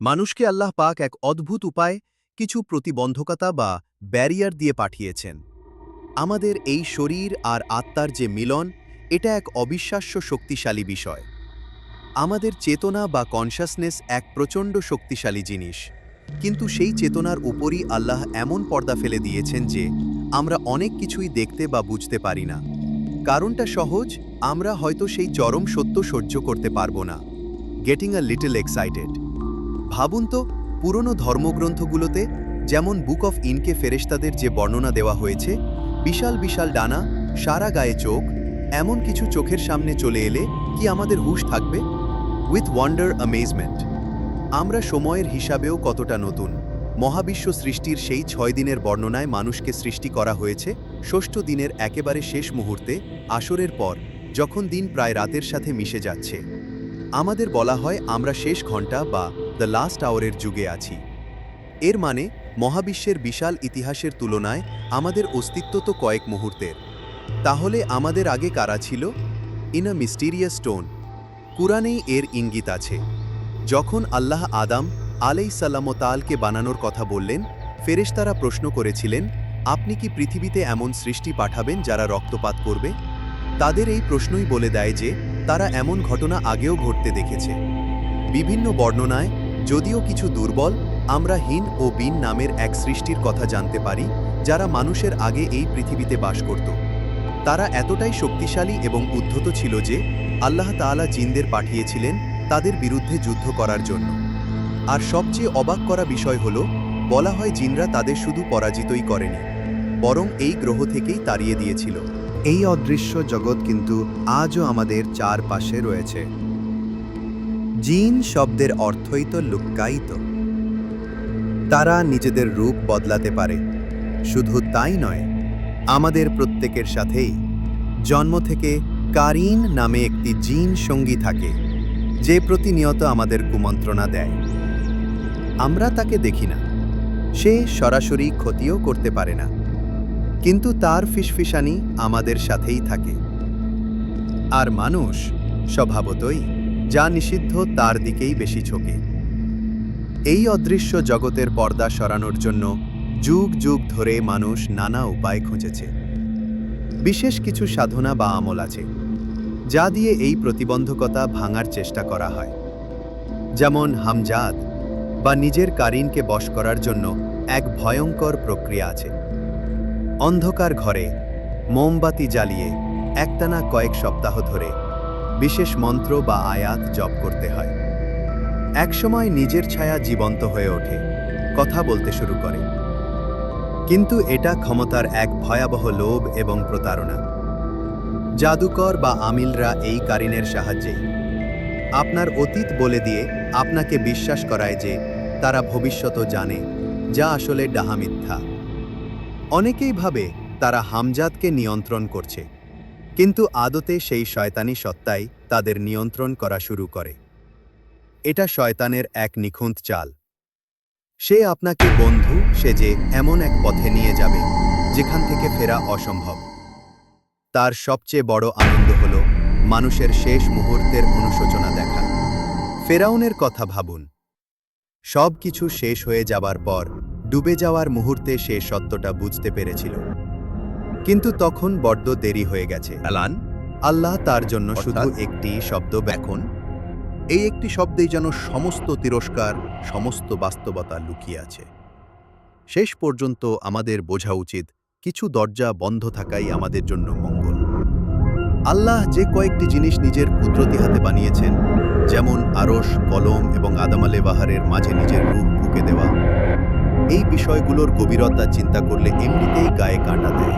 মানুষকে আল্লাহ পাক এক অদ্ভুত উপায় কিছু প্রতিবন্ধকতা বা ব্যারিয়ার দিয়ে পাঠিয়েছেন। আমাদের এই শরীর আর আত্মার যে মিলন, এটা এক অবিশ্বাস্য শক্তিশালী বিষয়। আমাদের চেতনা বা কনশাসনেস এক প্রচণ্ড শক্তিশালী জিনিস, কিন্তু সেই চেতনার উপরই আল্লাহ এমন পর্দা ফেলে দিয়েছেন যে আমরা অনেক কিছুই দেখতে বা বুঝতে পারি না। কারণটা সহজ, আমরা হয়তো সেই চরম সত্য সহ্য করতে পারবো না। Getting a little excited. ভাবুন তো, পুরনো ধর্মগ্রন্থগুলোতে যেমন বুক অফ ইনকে ফেরেশতাদের যে বর্ণনা দেওয়া হয়েছে, বিশাল বিশাল ডানা, সারা গায়ে চোখ, এমন কিছু চোখের সামনে চলে এলে কি আমাদের হুঁশ থাকবে? With wonder amazement. আমরা সময়ের হিসাবেও কতটা নতুন। মহাবিশ্ব সৃষ্টির সেই 6 দিনের বর্ণনায় মানুষকে সৃষ্টি করা হয়েছে ষষ্ঠ দিনের একেবারে শেষ মুহূর্তে, আসরের পর, যখন দিন প্রায় রাতের সাথে মিশে যাচ্ছে। আমাদের বলা হয় আমরা শেষ ঘন্টা বা দ্য লাস্ট আওয়ারের যুগে আছি। এর মানে মহাবিশ্বের বিশাল ইতিহাসের তুলনায় আমাদের অস্তিত্ব তো কয়েক মুহূর্তের। তাহলে আমাদের আগে কারা ছিল? In a mysterious stone. কুরআনেই এর ইঙ্গিত আছে। যখন আল্লাহ আদম আলাইহিসসালামকে বানানোর কথা বললেন, ফেরেশতারা প্রশ্ন করেছিলেন, আপনি কি পৃথিবীতে এমন সৃষ্টি পাঠাবেন যারা রক্তপাত করবে? তাদের এই প্রশ্নই বলে দেয় যে তারা এমন ঘটনা আগেও ঘটতে দেখেছে। বিভিন্ন বর্ণনায়, যদিও কিছু দুর্বল, আমরা হিন ও বিন নামের এক সৃষ্টির কথা জানতে পারি যারা মানুষের আগে এই পৃথিবীতে বাস করত। তারা এতটাই শক্তিশালী এবং উদ্ধত ছিল যে আল্লাহ তাআলা জিনদের পাঠিয়েছিলেন তাদের বিরুদ্ধে যুদ্ধ করার জন্য। আর সবচেয়ে অবাক করা বিষয় হল, বলা হয় জিনরা তাদের শুধু পরাজিতই করেনি, বরং এই গ্রহ থেকেই তাড়িয়ে দিয়েছিল। এই অদৃশ্য জগৎ কিন্তু আজও আমাদের চারপাশে রয়েছে। জিন শব্দের অর্থই তো লুক্কায়িত। তারা নিজেদের রূপ বদলাতে পারে। শুধু তাই নয়, আমাদের প্রত্যেকের সাথেই জন্ম থেকে কারিন নামে একটি জিন সঙ্গী থাকে, যে প্রতিনিয়ত আমাদের কুমন্ত্রণা দেয়। আমরা তাকে দেখি না, সে সরাসরি ক্ষতিও করতে পারে না, কিন্তু তার ফিসফিসানি আমাদের সাথেই থাকে। আর মানুষ স্বভাবতই যা নিষিদ্ধ তার দিকেই বেশি ঝোঁকে। এই অদৃশ্য জগতের পর্দা সরানোর জন্য যুগ যুগ ধরে মানুষ নানা উপায় খুঁজেছে। বিশেষ কিছু সাধনা বা আমল আছে যা দিয়ে এই প্রতিবন্ধকতা ভাঙার চেষ্টা করা হয়। যেমন হামজাদ বা নিজের কারিনকে বশ করার জন্য এক ভয়ঙ্কর প্রক্রিয়া আছে। অন্ধকার ঘরে মোমবাতি জ্বালিয়ে একটানা কয়েক সপ্তাহ ধরে বিশেষ মন্ত্র বা আয়াত জপ করতে হয়। একসময় নিজের ছায়া জীবন্ত হয়ে ওঠে, কথা বলতে শুরু করে। কিন্তু এটা ক্ষমতার এক ভয়াবহ লোভ এবং প্রতারণা। জাদুকর বা আমিলরা এই কারিনের সাহায্যেই আপনার অতীত বলে দিয়ে আপনাকে বিশ্বাস করায় যে তারা ভবিষ্যৎ জানে, যা আসলে ডাহা মিথ্যা। অনেকেই ভাবে তারা হামজাদকে নিয়ন্ত্রণ করছে, কিন্তু আদতে সেই শয়তানি সত্তাই তাদের নিয়ন্ত্রণ করা শুরু করে। এটা শয়তানের এক নিখুঁত চাল। সে আপনাকে বন্ধু সেজে এমন এক পথে নিয়ে যাবে যেখান থেকে ফেরা অসম্ভব। তার সবচেয়ে বড় আনন্দ হল মানুষের শেষ মুহূর্তের অনুশোচনা দেখা। ফেরাউনের কথা ভাবুন। সব কিছু শেষ হয়ে যাবার পর ডুবে যাওয়ার মুহূর্তে সে সত্যটা বুঝতে পেরেছিল, কিন্তু তখন বড্ড দেরি হয়ে গেছে। আলান, আল্লাহ তার জন্য শুধু অর্থাৎ একটি শব্দ এখন এই একটি শব্দেই যেন সমস্ত তিরস্কার, সমস্ত বাস্তবতা লুকিয়ে আছে। শেষ পর্যন্ত আমাদের বোঝা উচিত কিছু দরজা বন্ধ থাকাই আমাদের জন্য মঙ্গল। আল্লাহ যে কয়েকটি জিনিস নিজের কুদরতি হাতে বানিয়েছেন, যেমন আরশ, কলম এবং আদামালে বাহারের মাঝে নিজের রূপ ফুঁকে দেওয়া, এই বিষয়গুলোর গভীরতা চিন্তা করলে এমনিতেই গায়ে কাঁটা দেয়।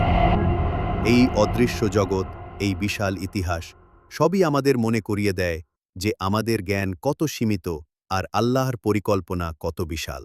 এই অদৃশ্য জগৎ, এই বিশাল ইতিহাস সবই আমাদের মনে করিয়ে দেয় যে আমাদের জ্ঞান কত সীমিত আর আল্লাহর পরিকল্পনা কত বিশাল।